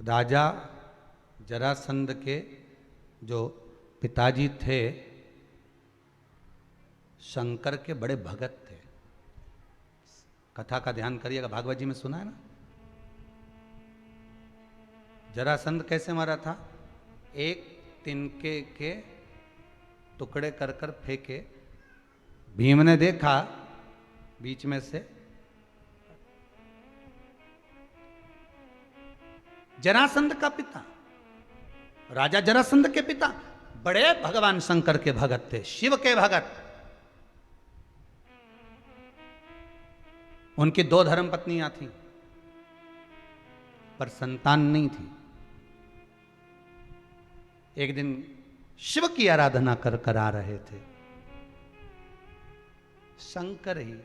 राजा जरासंध के जो पिताजी थे शंकर के बड़े भगत थे। कथा का ध्यान करिएगा, भागवत जी में सुना है ना। जरासंध कैसे मारा था? एक तिनके के टुकड़े कर कर फेंके, भीम ने देखा बीच में से, जरासंध का पिता, राजा जरासंध के पिता बड़े भगवान शंकर के भगत थे, शिव के भगत। उनकी 2 धर्म पत्नियां थीं, पर संतान नहीं थी। एक दिन शिव की आराधना कर आ रहे थे, शंकर ही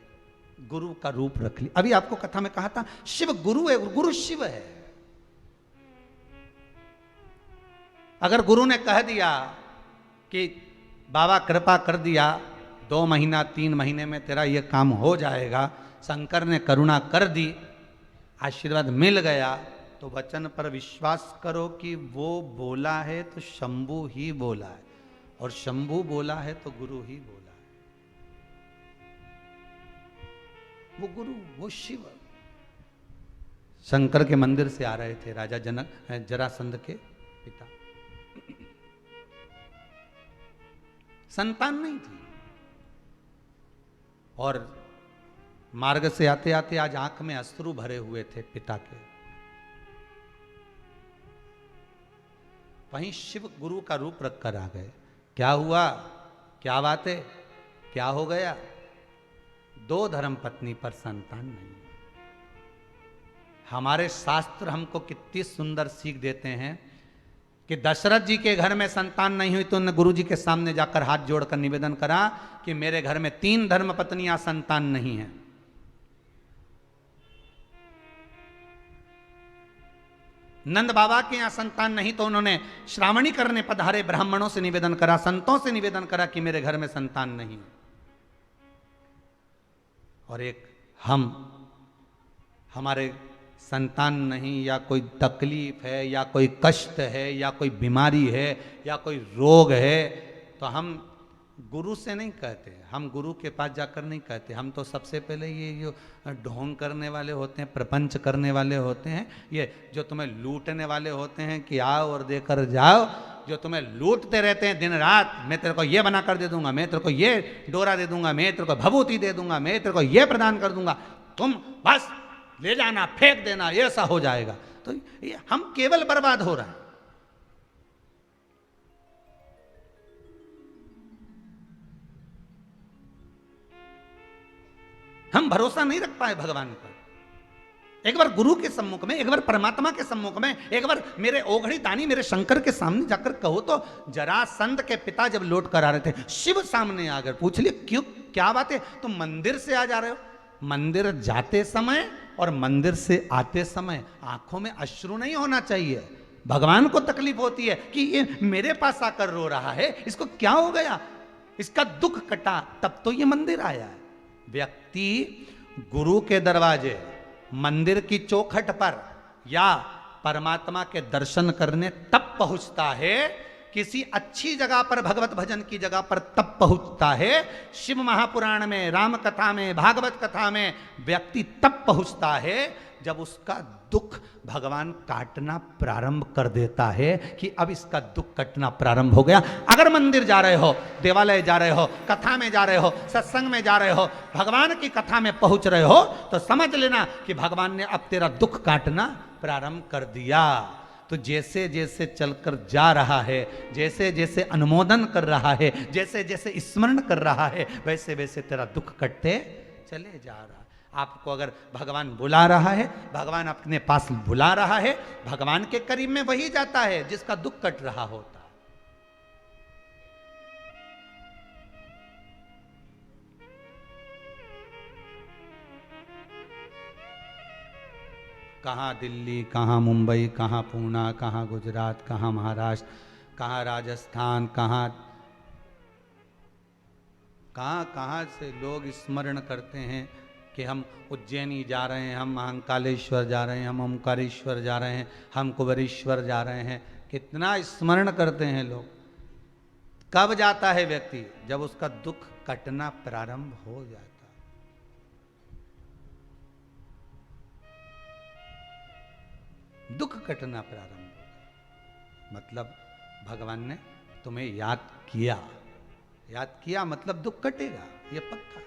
गुरु का रूप रख लिया। अभी आपको कथा में कहा था शिव गुरु है, गुरु शिव है। अगर गुरु ने कह दिया कि बाबा कृपा कर दिया, 2 महीना 3 महीने में तेरा ये काम हो जाएगा, शंकर ने करुणा कर दी, आशीर्वाद मिल गया, तो वचन पर विश्वास करो कि वो बोला है तो शंभु ही बोला है, और शंभु बोला है तो गुरु ही बोला है। वो गुरु, वो शिव शंकर के मंदिर से आ रहे थे, राजा जनक जरासंध के पिता। संतान नहीं थी, और मार्ग से आते आते आज आंख में अश्रु भरे हुए थे पिता के। वहीं शिव गुरु का रूप रख कर आ गए। क्या हुआ, क्या बात है, क्या हो गया? 2 धर्म पत्नी पर संतान नहीं। हमारे शास्त्र हमको कितनी सुंदर सीख देते हैं कि दशरथ जी के घर में संतान नहीं हुई तो उन्होंने गुरु जी के सामने जाकर हाथ जोड़कर निवेदन करा कि मेरे घर में 3 धर्म पत्नियां, संतान नहीं है। नंद बाबा के यहां संतान नहीं तो उन्होंने श्रावणी करने पधारे ब्राह्मणों से निवेदन करा, संतों से निवेदन करा कि मेरे घर में संतान नहीं है। और एक हमारे संतान नहीं, या कोई तकलीफ है, या कोई कष्ट है, या कोई बीमारी है, या कोई रोग है, तो हम गुरु से नहीं कहते, हम गुरु के पास जाकर नहीं कहते। हम तो सबसे पहले ये जो ढोंग करने वाले होते हैं, प्रपंच करने वाले होते हैं, ये जो तुम्हें लूटने वाले होते हैं कि आओ और देकर जाओ, जो तुम्हें लूटते रहते हैं दिन रात, मैं तेरे को ये बना कर दे दूंगा, मैं तेरे को ये डोरा दे दूंगा, मैं तेरे को भभूति दे दूंगा, मैं तेरे को ये प्रदान कर दूंगा, तुम बस ले जाना, फेंक देना, ये ऐसा हो जाएगा। तो ये हम केवल बर्बाद हो रहे हैं। हम भरोसा नहीं रख पाए भगवान पर। एक बार गुरु के सम्मुख में, एक बार परमात्मा के सम्मुख में, एक बार मेरे ओघड़ी दानी मेरे शंकर के सामने जाकर कहो तो जरासंध के पिता जब लौट कर आ रहे थे, शिव सामने आकर पूछ लिए क्यों, क्या बात है, तुम मंदिर से आ जा रहे हो? मंदिर जाते समय और मंदिर से आते समय आंखों में अश्रु नहीं होना चाहिए। भगवान को तकलीफ होती है कि ये मेरे पास आकर रो रहा है, इसको क्या हो गया, इसका दुख कटा, तब तो ये मंदिर आया है। व्यक्ति गुरु के दरवाजे, मंदिर की चौखट पर या परमात्मा के दर्शन करने तब पहुंचता है, किसी अच्छी जगह पर, भगवत भजन की जगह पर तब पहुंचता है। शिव महापुराण में, राम कथा में, भागवत कथा में व्यक्ति तब पहुंचता है जब उसका दुख भगवान काटना प्रारंभ कर देता है कि अब इसका दुख कटना प्रारंभ हो गया। अगर मंदिर जा रहे हो, देवालय जा रहे हो, कथा में जा रहे हो, सत्संग में जा रहे हो, भगवान की कथा में पहुंच रहे हो, तो समझ लेना कि भगवान ने अब तेरा दुख काटना प्रारंभ कर दिया। तो जैसे जैसे चलकर जा रहा है, जैसे जैसे अनुमोदन कर रहा है, जैसे जैसे स्मरण कर रहा है, वैसे वैसे तेरा दुख कटते चले जा रहा है। आपको अगर भगवान बुला रहा है, भगवान अपने पास बुला रहा है, भगवान के करीब में वही जाता है जिसका दुख कट रहा होता है। कहाँ दिल्ली, कहाँ मुंबई, कहाँ पूना, कहाँ गुजरात, कहाँ महाराष्ट्र, कहाँ राजस्थान, कहाँ कहाँ से लोग स्मरण करते हैं कि हम उज्जैनी जा रहे हैं, हम महाकालेश्वर जा रहे हैं, हम ओमकारेश्वर जा रहे हैं, हम कुबेरेश्वर जा रहे हैं। कितना स्मरण करते हैं लोग। कब जाता है व्यक्ति? जब उसका दुख कटना प्रारंभ हो जाता। दुख कटना प्रारंभ हो गया मतलब भगवान ने तुम्हें याद किया। याद किया मतलब दुख कटेगा, ये पक्का है।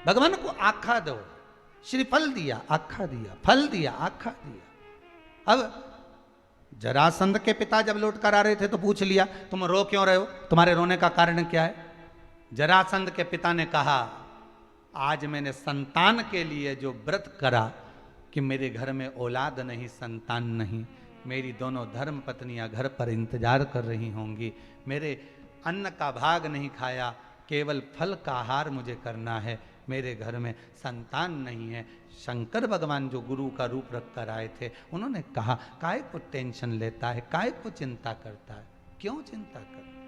भगवान को आखा दो, श्रीफल दिया, आखा दिया, फल दिया, आखा दिया। अब जरासंध के पिता जब लौट कर आ रहे थे तो पूछ लिया, तुम रो क्यों रहे हो, तुम्हारे रोने का कारण क्या है? जरासंध के पिता ने कहा, आज मैंने संतान के लिए जो व्रत करा कि मेरे घर में औलाद नहीं, संतान नहीं, मेरी दोनों धर्म पत्नियां घर पर इंतजार कर रही होंगी, मेरे अन्न का भाग नहीं खाया, केवल फल का आहार मुझे करना है, मेरे घर में संतान नहीं है। शंकर भगवान जो गुरु का रूप रख कर आए थे, उन्होंने कहा, काहे को टेंशन लेता है, काहे को चिंता करता है, क्यों चिंता करता है?